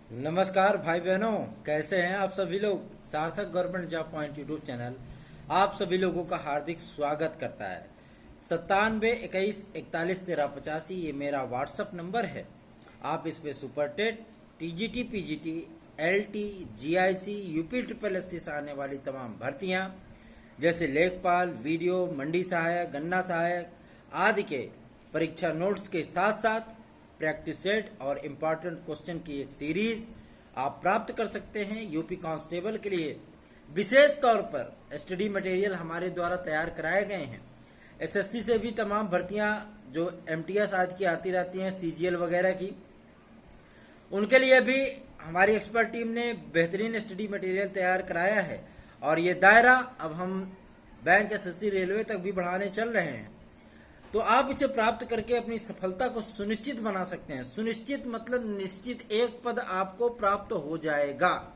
नमस्कार भाई बहनों, कैसे हैं आप सभी लोग। सार्थक government job point YouTube channel आप सभी लोगों का हार्दिक स्वागत करता है। 9721411385 ये मेरा व्हाट्सअप नंबर है। आप इस पे super TET, TGT, PGT, LT, GIC, UP triple SC से आने वाली तमाम भर्तियां जैसे लेखपाल, वीडियो, मंडी सहायक, गन्ना सहायक आदि के परीक्षा नोट्स के साथ साथ प्रैक्टिस सेट और इम्पॉर्टेंट क्वेश्चन की एक सीरीज आप प्राप्त कर सकते हैं। यूपी कांस्टेबल के लिए विशेष तौर पर स्टडी मटेरियल हमारे द्वारा तैयार कराए गए हैं। एसएससी से भी तमाम भर्तियां जो एमटीएस आदि की आती रहती हैं, सीजीएल वगैरह की, उनके लिए भी हमारी एक्सपर्ट टीम ने बेहतरीन स्टडी मटेरियल तैयार कराया है। और ये दायरा अब हम बैंक, एसएससी, रेलवे तक भी बढ़ाने चल रहे हैं। तो आप इसे प्राप्त करके अपनी सफलता को सुनिश्चित बना सकते हैं। सुनिश्चित मतलब निश्चित एक पद आपको प्राप्त हो जाएगा।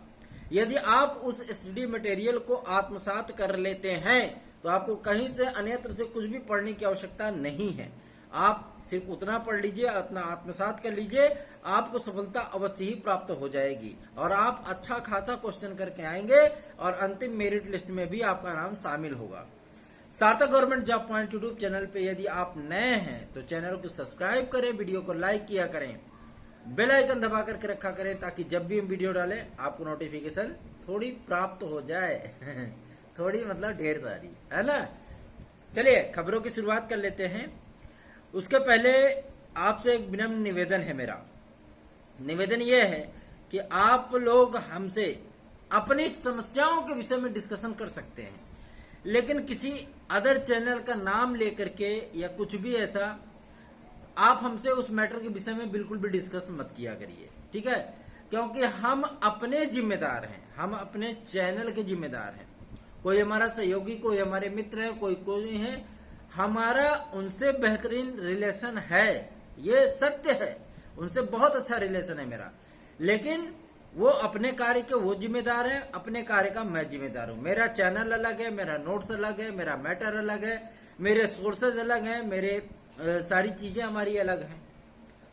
यदि आप उस स्टडी मटेरियल को आत्मसात कर लेते हैं तो आपको कहीं से अन्यत्र से कुछ भी पढ़ने की आवश्यकता नहीं है। आप सिर्फ उतना पढ़ लीजिए, उतना आत्मसात कर लीजिए, आपको सफलता अवश्य ही प्राप्त हो जाएगी और आप अच्छा खासा क्वेश्चन करके आएंगे और अंतिम मेरिट लिस्ट में भी आपका नाम शामिल होगा। सार्थक government job point YouTube channel पे यदि आप नए हैं तो चैनल को सब्सक्राइब करें, वीडियो को लाइक किया करें, बेल आइकन दबा करके रखा करें ताकि जब भी हम वीडियो डालें आपको नोटिफिकेशन थोड़ी प्राप्त हो जाए थोड़ी मतलब ढेर सारी, है ना। चलिए खबरों की शुरुआत कर लेते हैं। उसके पहले आपसे एक विनम्र निवेदन है। मेरा निवेदन यह है कि आप लोग हमसे अपनी समस्याओं के विषय में डिस्कशन कर सकते हैं, लेकिन किसी अदर चैनल का नाम लेकर के या कुछ भी ऐसा आप हमसे उस मैटर के विषय में बिल्कुल भी डिस्कस मत किया करिए, ठीक है। क्योंकि हम अपने जिम्मेदार हैं, हम अपने चैनल के जिम्मेदार हैं। कोई हमारा सहयोगी, कोई हमारे मित्र है, कोई है, हमारा उनसे बेहतरीन रिलेशन है, ये सत्य है। उनसे बहुत अच्छा रिलेशन है मेरा, लेकिन वो अपने कार्य के वो जिम्मेदार है, अपने कार्य का मैं जिम्मेदार हूं। मेरा चैनल अलग है, मेरा नोट्स अलग है, मेरा मैटर अलग है, मेरे सोर्सेज अलग हैं, मेरे सारी चीजें हमारी अलग हैं।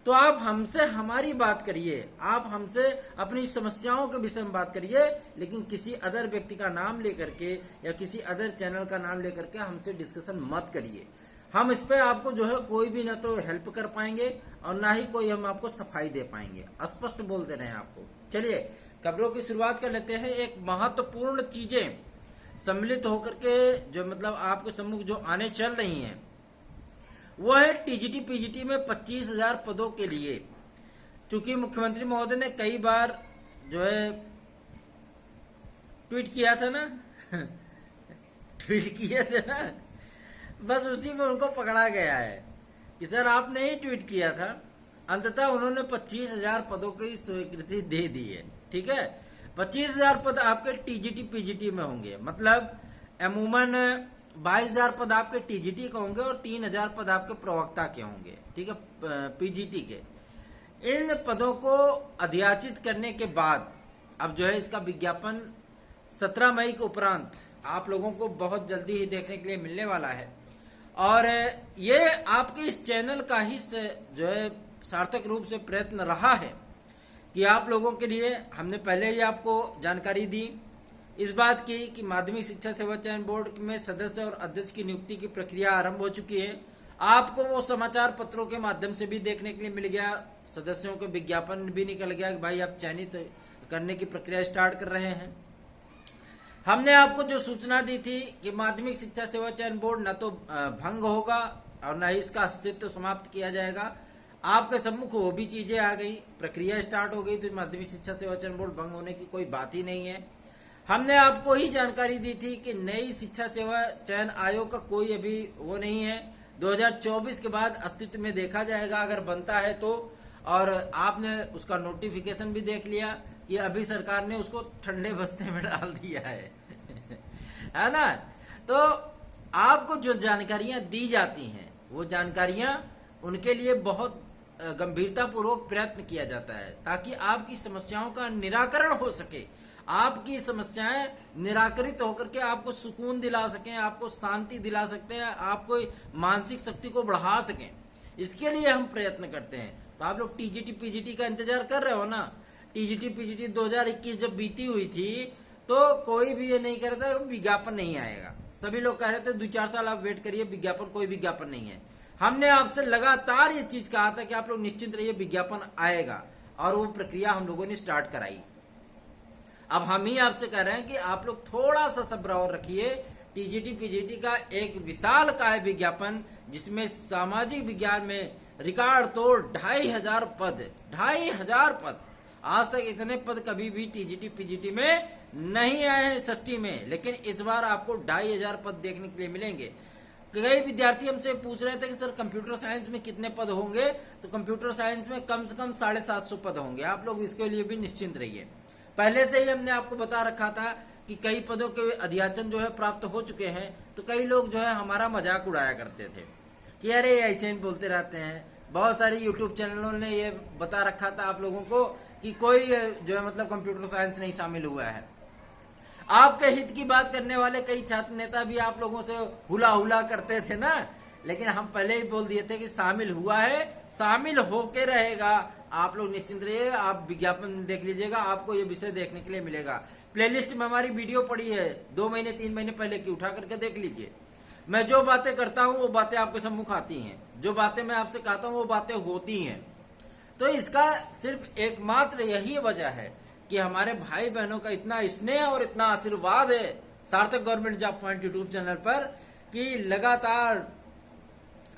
तो आप हमसे हमारी बात करिए, आप हमसे अपनी समस्याओं के विषय में बात करिए, लेकिन किसी अदर व्यक्ति का नाम लेकर के या किसी अदर चैनल का नाम लेकर के हमसे डिस्कशन मत करिए। हम इस पे आपको जो है कोई भी ना तो हेल्प कर पाएंगे और ना ही कोई हम आपको सफाई दे पाएंगे। स्पष्ट बोल दे रहे हैं आपको। चलिए खबरों की शुरुआत कर लेते हैं। एक महत्वपूर्ण चीजें सम्मिलित होकर के जो मतलब आपके सम्मुख जो आने चल रही हैं वो है टीजीटी, पीजीटी में 25,000 पदों के लिए। चूंकि मुख्यमंत्री महोदय ने कई बार जो है ट्वीट किया था ना ट्वीट किए थे ना, बस उसी में उनको पकड़ा गया है कि सर आपने ही ट्वीट किया था। अंततः उन्होंने 25,000 पदों की स्वीकृति दे दी है, ठीक है। 25,000 पद आपके टीजीटी, पीजीटी में होंगे। मतलब अमूमन 22,000 पद आपके टीजीटी के होंगे और 3,000 पद आपके प्रवक्ता के होंगे, ठीक है, पीजीटी के। इन पदों को अधियाचित करने के बाद अब जो है इसका विज्ञापन 17 मई के उपरांत आप लोगों को बहुत जल्दी ही देखने के लिए मिलने वाला है। और ये आपके इस चैनल का ही जो है सार्थक रूप से प्रयत्न रहा है कि आप लोगों के लिए हमने पहले ही आपको जानकारी दी इस बात की कि माध्यमिक शिक्षा सेवा चयन बोर्ड में सदस्य और अध्यक्ष की नियुक्ति की प्रक्रिया आरंभ हो चुकी है। आपको वो समाचार पत्रों के माध्यम से भी देखने के लिए मिल गया, सदस्यों के विज्ञापन भी निकल गया कि भाई आप चयनित करने की प्रक्रिया स्टार्ट कर रहे हैं। हमने आपको जो सूचना दी थी कि माध्यमिक शिक्षा सेवा चयन बोर्ड न तो भंग होगा और न ही इसका अस्तित्व समाप्त किया जाएगा, आपके सम्मुख वो भी चीजें आ गई, प्रक्रिया स्टार्ट हो गई। तो माध्यमिक शिक्षा सेवा चयन बोर्ड भंग होने की कोई बात ही नहीं है। हमने आपको ही जानकारी दी थी कि नई शिक्षा सेवा चयन आयोग का कोई अभी वो नहीं है, 2024 के बाद अस्तित्व में देखा जाएगा अगर बनता है तो। और आपने उसका नोटिफिकेशन भी देख लिया कि अभी सरकार ने उसको ठंडे बस्ते में डाल दिया है है ना। तो आपको जो जानकारियां दी जाती हैं वो जानकारियां उनके लिए बहुत गंभीरता पूर्वक प्रयत्न किया जाता है ताकि आपकी समस्याओं का निराकरण हो सके, आपकी समस्याएं निराकरित होकर के आपको सुकून दिला सकें, आपको शांति दिला सकते हैं, आपको मानसिक शक्ति को बढ़ा सकें। इसके लिए हम प्रयत्न करते हैं। तो आप लोग टीजीटी, पीजीटी का इंतजार कर रहे हो ना, टीजीटी पीजीटी 2021 जब बीती हुई थी तो कोई भी ये नहीं कर रहा था विज्ञापन नहीं आएगा। सभी लोग कह रहे थे 2-4 साल आप वेट करिए, विज्ञापन, कोई विज्ञापन नहीं है। हमने आपसे लगातार ये चीज कहा था कि आप लोग निश्चिंत रहिए, विज्ञापन आएगा, और वो प्रक्रिया हम लोगों ने स्टार्ट कराई। अब हम ही आपसे कह रहे हैं कि आप लोग थोड़ा सा सब्र और रखिए। टीजीटी पीजीटी का एक विशाल काय विज्ञापन, जिसमें सामाजिक विज्ञान में रिकॉर्ड तोड़ 2500 पद, 2500 पद, आज तक इतने पद कभी भी टीजीटी पीजीटी में नहीं आए हैं षष्ठी में, लेकिन इस बार आपको 2500 पद देखने के लिए मिलेंगे। कई विद्यार्थी हमसे पूछ रहे थे कि सर कंप्यूटर साइंस में कितने पद होंगे, तो कंप्यूटर साइंस में कम से कम 750 पद होंगे। आप लोग इसके लिए भी निश्चिंत रहिए। पहले से ही हमने आपको बता रखा था कि कई पदों के अध्याचन जो है प्राप्त हो चुके हैं, तो कई लोग जो है हमारा मजाक उड़ाया करते थे कि अरे ऐसे ही बोलते रहते हैं। बहुत सारे यूट्यूब चैनलों ने ये बता रखा था आप लोगों को कि कोई जो है मतलब कंप्यूटर साइंस नहीं शामिल हुआ है। आपके हित की बात करने वाले कई छात्र नेता भी आप लोगों से हुला हुला करते थे ना, लेकिन हम पहले ही बोल दिए थे कि शामिल हुआ है, शामिल होके रहेगा। आप लोग निश्चिंत रहिए, आप विज्ञापन देख लीजिएगा, आपको ये विषय देखने के लिए मिलेगा। प्लेलिस्ट में हमारी वीडियो पड़ी है 2 महीने 3 महीने पहले की, उठा करके देख लीजिए। मैं जो बातें करता हूँ वो बातें आपके सम्मुख आती हैं, जो बातें मैं आपसे कहता हूँ वो बातें होती हैं। तो इसका सिर्फ एकमात्र यही वजह है कि हमारे भाई बहनों का इतना स्नेह और इतना आशीर्वाद है सार्थक government job point YouTube channel पर कि लगातार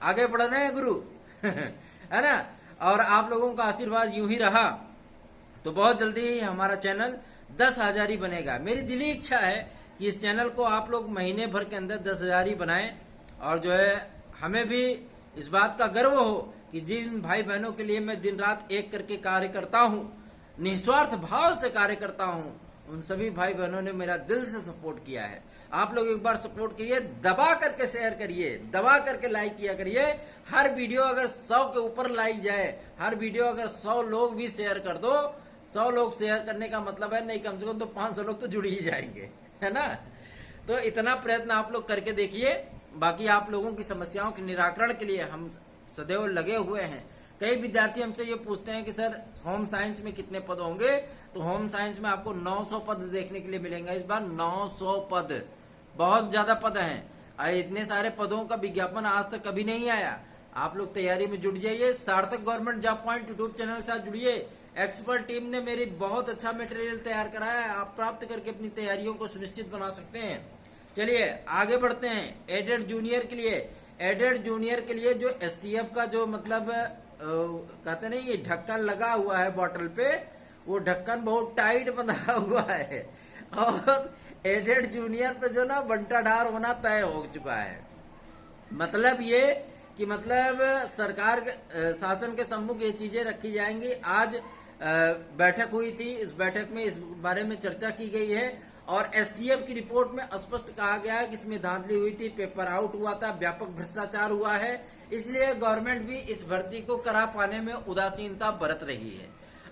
आगे बढ़ रहे हैं गुरु है ना। और आप लोगों का आशीर्वाद यूं ही रहा तो बहुत जल्दी ही हमारा चैनल 10,000 ही बनेगा। मेरी दिली इच्छा है कि इस चैनल को आप लोग महीने भर के अंदर 10,000 ही बनाएं, और जो है हमें भी इस बात का गर्व हो कि जिन भाई बहनों के लिए मैं दिन रात एक करके कार्य करता हूँ, निस्वार्थ भाव से कार्य करता हूँ, उन सभी भाई बहनों ने मेरा दिल से सपोर्ट किया है। आप लोग एक बार सपोर्ट करिए, दबा करके शेयर करिए, दबा करके लाइक किया करिए। हर वीडियो अगर 100 के ऊपर लाइक जाए, हर वीडियो अगर 100 लोग भी शेयर कर दो, 100 लोग शेयर करने का मतलब है नहीं कम से कम तो 500 लोग तो जुड़ ही जाएंगे, है ना। तो इतना प्रयत्न आप लोग करके देखिए। बाकी आप लोगों की समस्याओं के निराकरण के लिए हम सदैव लगे हुए हैं। कई विद्यार्थी हमसे ये पूछते हैं कि सर होम साइंस में कितने पद होंगे, तो होम साइंस में आपको 900 पद देखने के लिए मिलेंगे इस बार। 900 पद, बहुत ज्यादा पद हैं। इतने सारे पदों का विज्ञापन आज तक कभी नहीं आया। आप लोग तैयारी में जुट जाइए, सार्थक government job point YouTube channel के साथ जुड़िए। एक्सपर्ट टीम ने मेरी बहुत अच्छा मटेरियल तैयार कराया है, आप प्राप्त करके अपनी तैयारियों को सुनिश्चित बना सकते हैं। चलिए आगे बढ़ते हैं। एडेड जूनियर के लिए, एडेड जूनियर के लिए जो एसटीएफ का जो मतलब कहते नहीं ये ढक्कन लगा हुआ है बॉटल पे, वो ढक्कन बहुत टाइट बंधा हुआ है, और एडेड जूनियर पे जो ना बंटाढार होना तय हो चुका है। मतलब ये कि मतलब सरकार शासन के सम्मुख ये चीजें रखी जाएंगी। आज बैठक हुई थी, इस बैठक में इस बारे में चर्चा की गई है, और एसटीएफ की रिपोर्ट में स्पष्ट कहा गया है कि इसमें धांधली हुई थी, पेपर आउट हुआ था, व्यापक भ्रष्टाचार हुआ है, इसलिए गवर्नमेंट भी इस भर्ती को करा पाने में उदासीनता बरत रही है।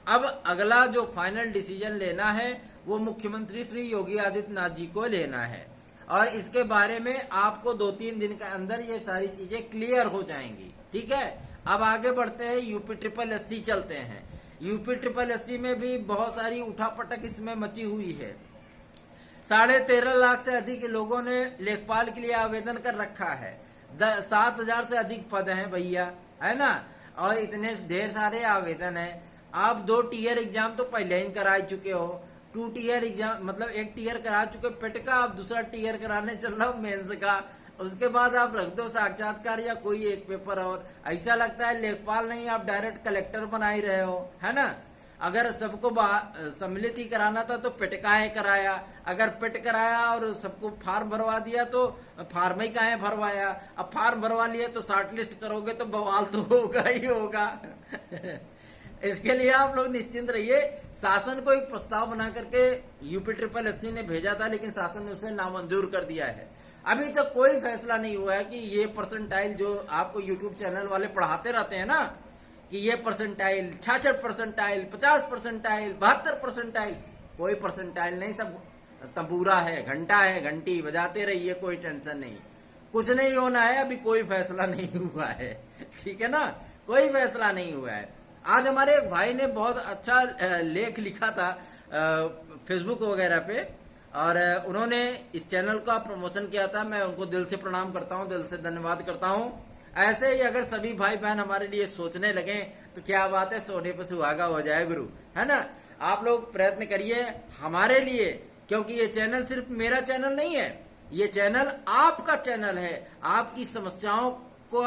अब अगला जो फाइनल डिसीजन लेना है वो मुख्यमंत्री श्री योगी आदित्यनाथ जी को लेना है, और इसके बारे में आपको 2-3 दिन के अंदर ये सारी चीजें क्लियर हो जाएंगी। ठीक है, अब आगे बढ़ते हैं, यूपी ट्रिपल एससी चलते हैं। यूपी ट्रिपल एससी में भी बहुत सारी उठापटक इसमें मची हुई है। 13.5 लाख से अधिक लोगों ने लेखपाल के लिए आवेदन कर रखा है। 7,000 से अधिक पद हैं भैया, है ना, और इतने ढेर सारे आवेदन हैं। आप 2 टीयर एग्जाम तो पहले ही करा चुके हो, 2 टीयर एग्जाम मतलब 1 टीयर करा चुके पेट का, आप दूसरा टीयर कराने चल रहा हो मेंस का, उसके बाद आप रख दो साक्षात्कार या कोई एक पेपर और। ऐसा लगता है लेखपाल नहीं, आप डायरेक्ट कलेक्टर बना ही रहे हो, है ना। अगर सबको सम्मिलित ही कराना था तो पेट काहे कराया, अगर पेट कराया और सबको फार्म भरवा दिया तो फार्म ही काहे भरवाया। अब फार्म भरवा लिया तो शॉर्ट लिस्ट करोगे तो बवाल तो होगा ही होगा इसके लिए आप लोग निश्चिंत रहिए। शासन को एक प्रस्ताव बना करके यूपी ट्रिपल एससी ने भेजा था, लेकिन शासन ने उसे नामंजूर कर दिया है। अभी तक कोई फैसला नहीं हुआ है कि ये परसेंटाइल जो आपको यूट्यूब चैनल वाले पढ़ाते रहते हैं ना, कि ये परसेंटाइल 66 परसेंटाइल 50 परसेंटाइल 72 परसेंटाइल, कोई परसेंटाइल नहीं, सब तंबूरा है, घंटा है, घंटी बजाते रहिए, कोई टेंशन नहीं, कुछ नहीं होना है। अभी कोई फैसला नहीं हुआ है, ठीक है ना, कोई फैसला नहीं हुआ है। आज हमारे एक भाई ने बहुत अच्छा लेख लिखा था फेसबुक वगैरह पे, और उन्होंने इस चैनल का प्रमोशन किया था। मैं उनको दिल से प्रणाम करता हूँ, दिल से धन्यवाद करता हूँ। ऐसे ही अगर सभी भाई बहन हमारे लिए सोचने लगे तो क्या बात है, सोने पर सुहागा हो जाए गुरु, है ना। आप लोग प्रयत्न करिए हमारे लिए, क्योंकि ये चैनल सिर्फ मेरा चैनल नहीं है, ये चैनल आपका चैनल है। आपकी समस्याओं को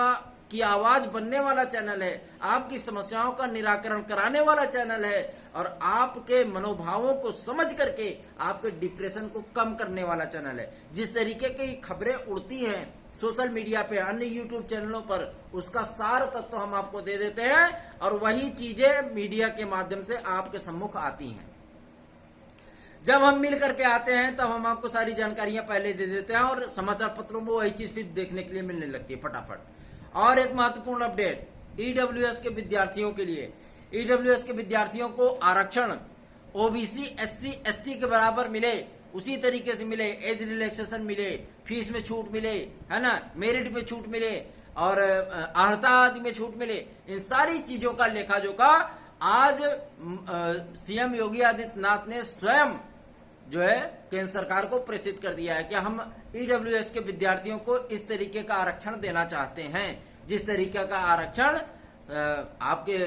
की आवाज बनने वाला चैनल है, आपकी समस्याओं का निराकरण कराने वाला चैनल है, और आपके मनोभावों को समझ करके आपके डिप्रेशन को कम करने वाला चैनल है। जिस तरीके की खबरें उड़ती हैं सोशल मीडिया पे, अन्य यूट्यूब चैनलों पर, उसका सार तत्व हम आपको दे देते हैं, और वही चीजें मीडिया के माध्यम से आपके सम्मुख आती हैं। जब हम मिल करके आते हैं तब हम आपको सारी जानकारियां पहले दे देते हैं, और समाचार पत्रों में वही चीज फिर देखने के लिए मिलने लगती है फटाफट। और एक महत्वपूर्ण अपडेट ईडब्ल्यूएस के विद्यार्थियों के लिए, ईडब्ल्यूएस के विद्यार्थियों को आरक्षण ओबीसी एससी एसटी के बराबर मिले, उसी तरीके से मिले, एज रिलैक्सेशन मिले, फीस में छूट मिले, है ना, मेरिट में छूट मिले, और अर्हता आदि में छूट मिले। इन सारी चीजों का लेखा जोखा आज सीएम योगी आदित्यनाथ ने स्वयं जो है केंद्र सरकार को प्रेषित कर दिया है कि हम ईडब्ल्यूएस के विद्यार्थियों को इस तरीके का आरक्षण देना चाहते हैं, जिस तरीके का आरक्षण आपके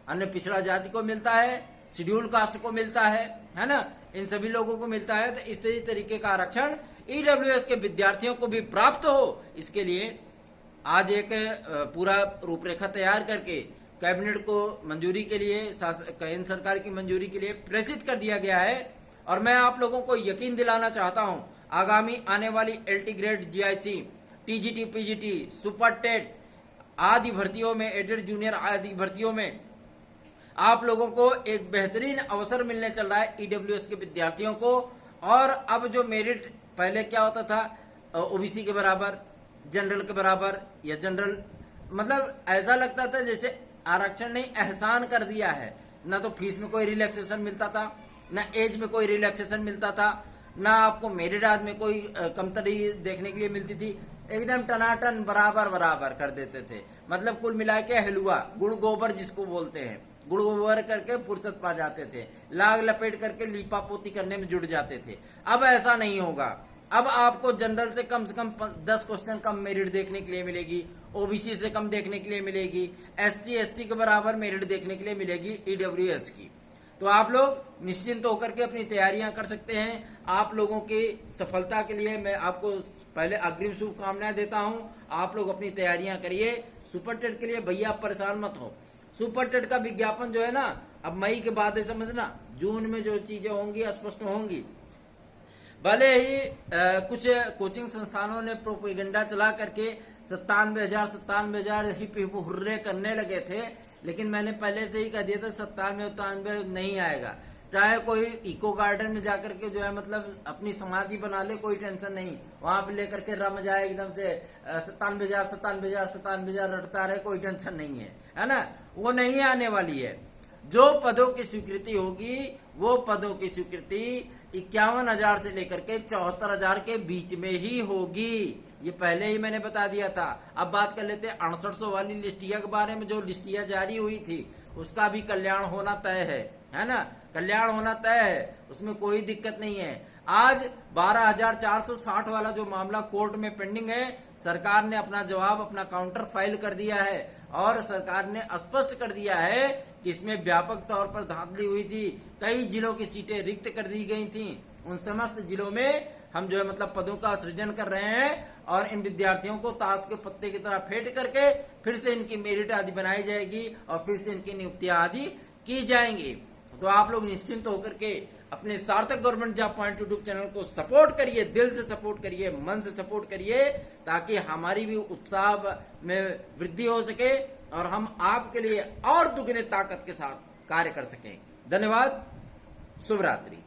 अन्य पिछड़ा जाति को मिलता है, शेड्यूल कास्ट को मिलता है ना, इन सभी लोगों को मिलता है। तो इस तरीके का आरक्षण ईडब्ल्यूएस के विद्यार्थियों को भी प्राप्त हो, इसके लिए आज एक पूरा रूपरेखा तैयार करके कैबिनेट को मंजूरी के लिए, केंद्र सरकार की मंजूरी के लिए प्रेषित कर दिया गया है। और मैं आप लोगों को यकीन दिलाना चाहता हूं, आगामी आने वाली LT grade, GIC, TGT, PGT, super TET आदि भर्तियों में, एडेड जूनियर आदि भर्तियों में आप लोगों को एक बेहतरीन अवसर मिलने चल रहा है ईडब्ल्यूएस के विद्यार्थियों को। और अब जो मेरिट पहले क्या होता था, ओबीसी के बराबर, जनरल के बराबर, या जनरल, मतलब ऐसा लगता था जैसे आरक्षण ने एहसान कर दिया है। ना तो फीस में कोई रिलैक्सेशन मिलता था, ना एज में कोई रिलैक्सेशन मिलता था, ना आपको मेरिट आदि में कोई कमतरी देखने के लिए मिलती थी। एकदम टनाटन बराबर बराबर कर देते थे। मतलब कुल मिला के हलवा, गुड़ गोबर जिसको बोलते हैं, गुड़ गोबर करके फुर्सत पा जाते थे, लाग लपेट करके लीपा पोती करने में जुट जाते थे। अब ऐसा नहीं होगा। अब आपको जनरल से कम 10 क्वेश्चन कम मेरिट देखने के लिए मिलेगी, ओबीसी से कम देखने के लिए मिलेगी, एससी एसटी के बराबर मेरिट देखने के लिए मिलेगी ईडब्ल्यूएस की। तो आप लोग निश्चिंत होकर के अपनी तैयारियां कर सकते हैं। आप लोगों की सफलता के लिए मैं आपको पहले अग्रिम शुभकामनाएं देता हूं। आप लोग अपनी तैयारियां करिए। सुपर टेट के लिए भैया आप परेशान मत हो। सुपर टेट का विज्ञापन जो है ना, अब मई के बाद है, समझना, जून में जो चीजें होंगी स्पष्ट होंगी। भले ही कुछ कोचिंग संस्थानों ने प्रोपेगेंडा चला करके 97,000 हिप हिप हुर्रे करने लगे थे, लेकिन मैंने पहले से ही कह दिया था 97 नहीं आएगा। चाहे कोई इको गार्डन में जाकर के जो है मतलब अपनी समाधि बना ले, कोई टेंशन नहीं, वहां पे लेकर के रम जाए एकदम से 97,000 रटता रहे, कोई टेंशन नहीं है ना, वो नहीं आने वाली है। जो पदों की स्वीकृति होगी वो पदों की स्वीकृति 51,000 से लेकर के 74,000 के बीच में ही होगी। ये पहले ही मैंने बता दिया था। अब बात कर लेते हैं 6800 वाली लिस्टिया के बारे में। जो लिस्टिया जारी हुई थी उसका भी कल्याण होना तय है ना, कल्याण होना तय है, उसमें कोई दिक्कत नहीं है। आज 12,460 वाला जो मामला कोर्ट में पेंडिंग है, सरकार ने अपना जवाब, अपना काउंटर फाइल कर दिया है, और सरकार ने स्पष्ट कर दिया है कि इसमें व्यापक तौर पर धांधली हुई थी। कई जिलों की सीटें रिक्त कर दी गई थी। उन समस्त जिलों में हम जो है मतलब पदों का सृजन कर रहे हैं, और इन विद्यार्थियों को ताश के पत्ते की तरह फेंट करके फिर से इनकी मेरिट आदि बनाई जाएगी, और फिर से इनकी नियुक्तियां आदि की जाएंगी। तो आप लोग निश्चिंत होकर के अपने सार्थक government job point YouTube channel को सपोर्ट करिए, दिल से सपोर्ट करिए, मन से सपोर्ट करिए, ताकि हमारी भी उत्साह में वृद्धि हो सके और हम आपके लिए और दुगने ताकत के साथ कार्य कर सकें। धन्यवाद। शुभ रात्रि।